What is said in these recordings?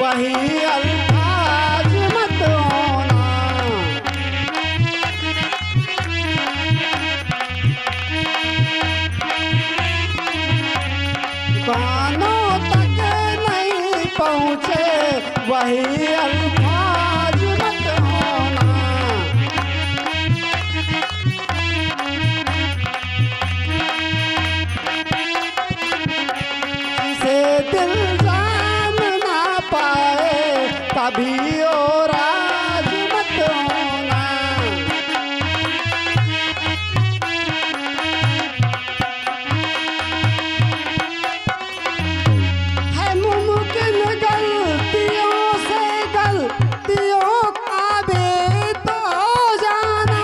वही अल्फाज मत होना। कानों तक नहीं पहुँचे वही अल्फाज मत होना। जिसे दिल जान ना पाए कभी और राज मत होना। है मुमकिन गलतियों से गलतियों का भी तो जाना।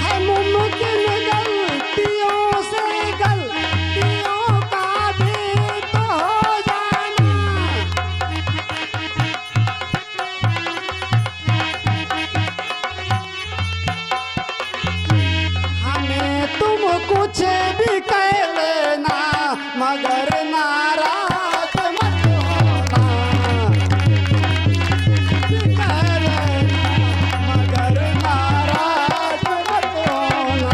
है मुमकिन गलतियों से गलतियों का भी तो जाना। हमें तुम कुछ भी कह लेना मगर नाराज मत होना। कह लेना मगर नाराज मत होना।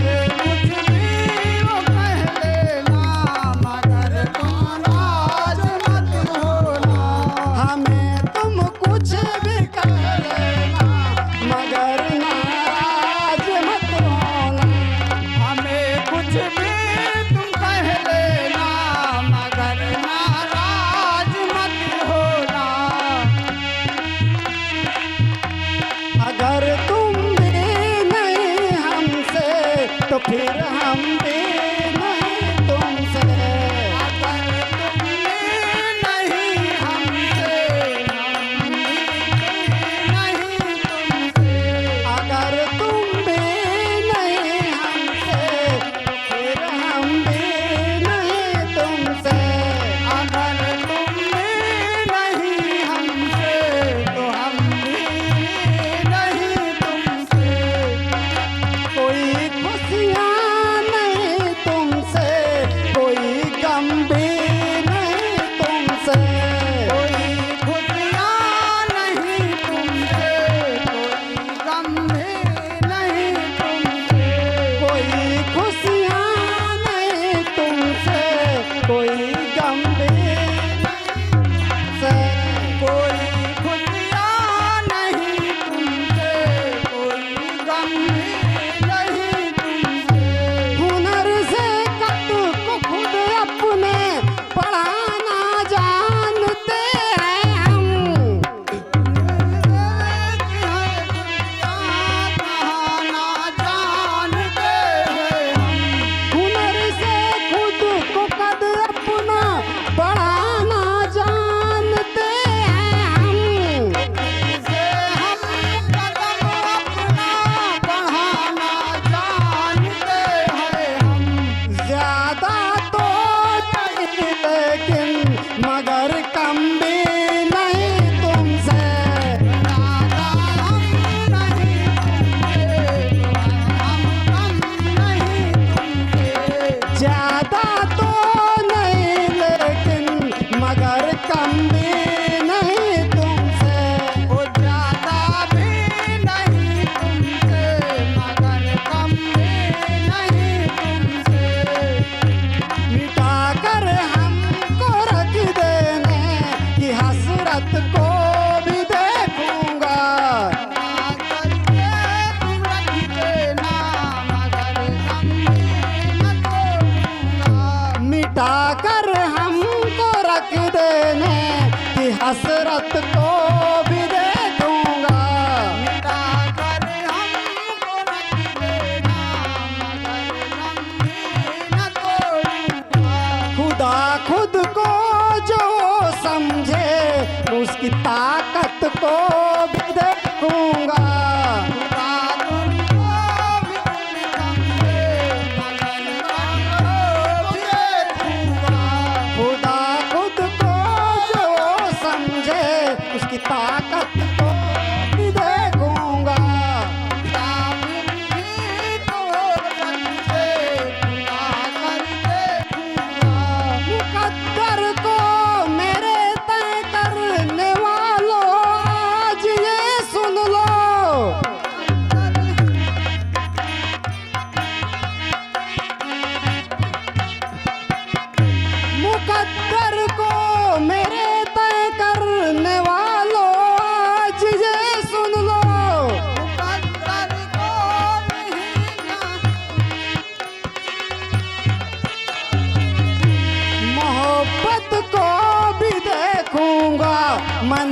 ये कुछ भी वो कह लेना मगर नाराज मत होना। हमें तुम कुछ भी कह लेना मगर नाराज मत होना। हमें कुछ भी तुम कह लेना मगर नाराज मत होना। अगर तुम भी नहीं हमसे तो फिर हम भी नहीं तुमसे। अगर तुम भी नहीं हमसे हम भी नहीं तुमसे। अगर तुम भी नहीं हमसे फिर हम भी नहीं तुमसे। अगर तुम भी नहीं हमसे तो हम भी नहीं तुमसे। कोई खुशियाँ नहीं तुमसे कोई गम भी नहीं तुमसे। कोई खुशियाँ नहीं तुमसे कोई गम भी नहीं तुमसे। कोई खुशियाँ नहीं तुमसे कोई गम भी नहीं तुमसे। कोई खुशियाँ नहीं तुमसे कोई गम भी नहीं तुमसे। हुनर से कब को खुद अपने पढ़ाना जानते हैं हम। हुनर से खुद को कद अपना बढ़ाना जानते हैं हम। से हम कदम अपना बढ़ाना जानते हैं हम। ज्यादा तो नहीं लेकिन मगर कम भी नहीं तुमसे। ज्यादा हम नहीं तुमसे हम कम नहीं तुमसे। ज्यादा तो नहीं लेकिन मगर कम भी नहीं तुमसे। वो ज्यादा भी नहीं तुमसे मगर कम भी नहीं तुमसे। मिटा कर हमको रख देने की हसरत को भी देखूंगा। मिटा कर हमको रख देने की हसरत को भी देखूंगा। मिटा कर हमको रख देना मगर गम भी न तोड़ूंगा। खुदा खुद को जो समझे उसकी ताकत को भी देखूंगा। खुदा तुमको भी समझे मगर गम को भी देखूंगा। खुदा खुद को जो समझे उसकी ताकत को भी देखूंगा।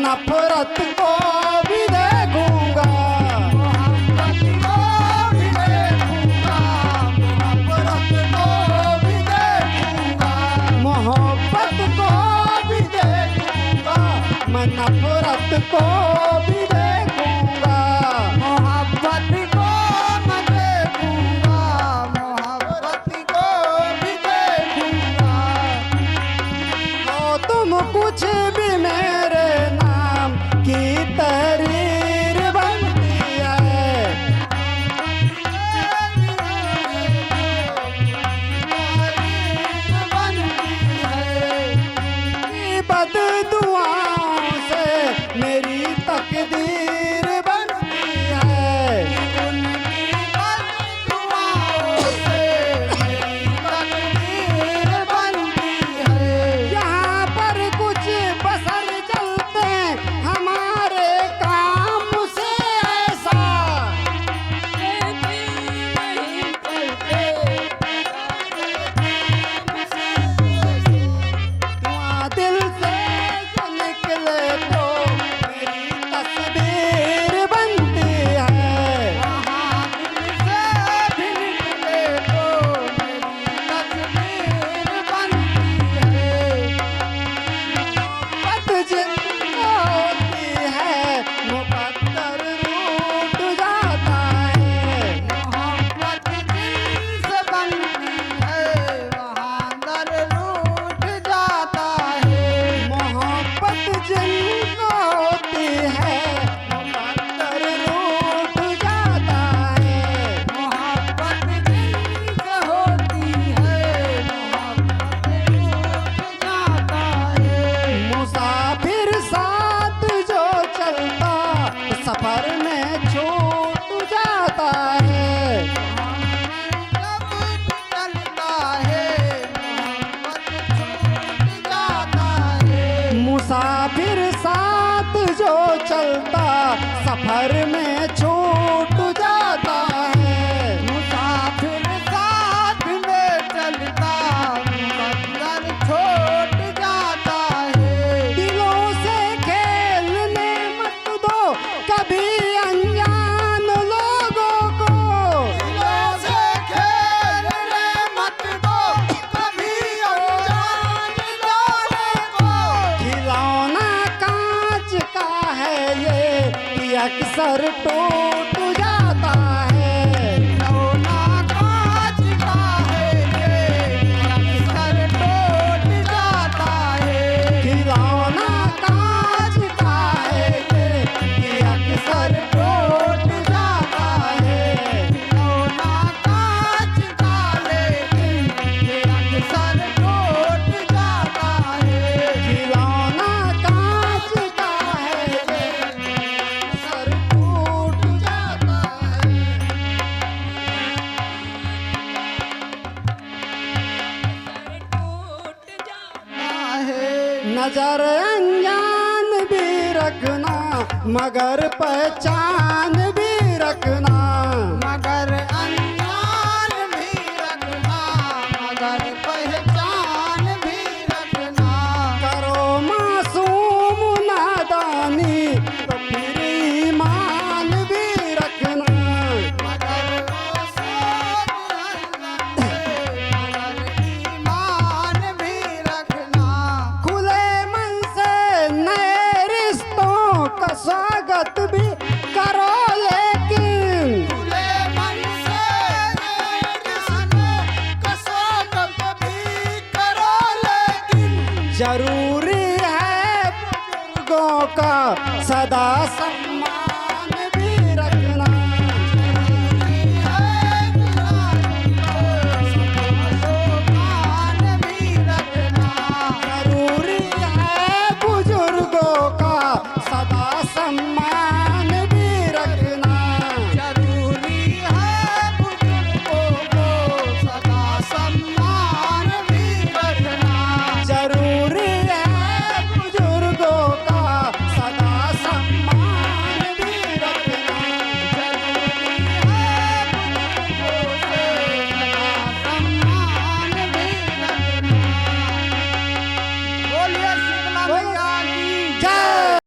नफरत को भी देखूंगा, मोहब्बत को भी देखूंगा, नफरत को भी देखूंगा, मोहब्बत को भी देखूंगा, मैं नफरत को भी देखूंगा, मोहब्बत को मैं देखूंगा, मोहब्बत को भी देखूंगा। तो तुम कुछ भी मेरे नाम की तहरीर बनती है, बद दुआओं से मेरी तकदीर बनती है, उनकी बददुआओं से मेरी तकदीर बनती है। यहाँ पर कुछ बसर चलते हमारे काम से ऐसा, धुआं दिल से जो निकले तो मेरी तस्वीर बनती है, वहाँ दिल से भी निकले तो मेरी तस्वीर बनती है। बात जिंदा होती है मुकद्दर रूठ जाता है, मोहब्बत दिल से बनती है, वहाँ दर रूठ जाता है। मोहब्बत जिनको होती है मुकद्दर रूठ जाता है, मोहब्बत दिल से होती है, मोहब्बत रूठ जाता है। मुसाफिर साथ जो चलता सफर में छूट जाता है, जब चलता है मोहब्बत छूट जाता है। मुसाफिर साथ जो चलता सफर में छूट जाता है, मुसाफिर साथ में चलता मुकद्दर छोट जाता है। दिलों से खेलने मत दो कभी अनजान लोगों को, दिलों से खेलने मत दो कभी अनजान लोगों को। खिलौना कांच का है ये कि अक्सर टूट जाता है, खिलौना कांच का है ये, अक्सर टूट जाता है। खिलौना कांच का है ये कि अक्सर टूट जाता है, खिलौना कांच का लेकिन ये अक्सर टूट जाता है। खिलौना कांच का है ये अक्सर टूट जाता है। नजर अनजान भी रखना मगर पहचान भी रखना, मगर अनजान भी रखना, मगर पहचान भी रखना। करो मासूम नादानी तो फिर ईमान भी रखना, मगर वो सोच मगर ईमान भी रखना। खुले मन से नए रिश्तों का स्वागत भी करो लेकिन खुले मन से रिश्तों का स्वागत भी करो लेकिन जरूरी है बुजुर्गों का सदा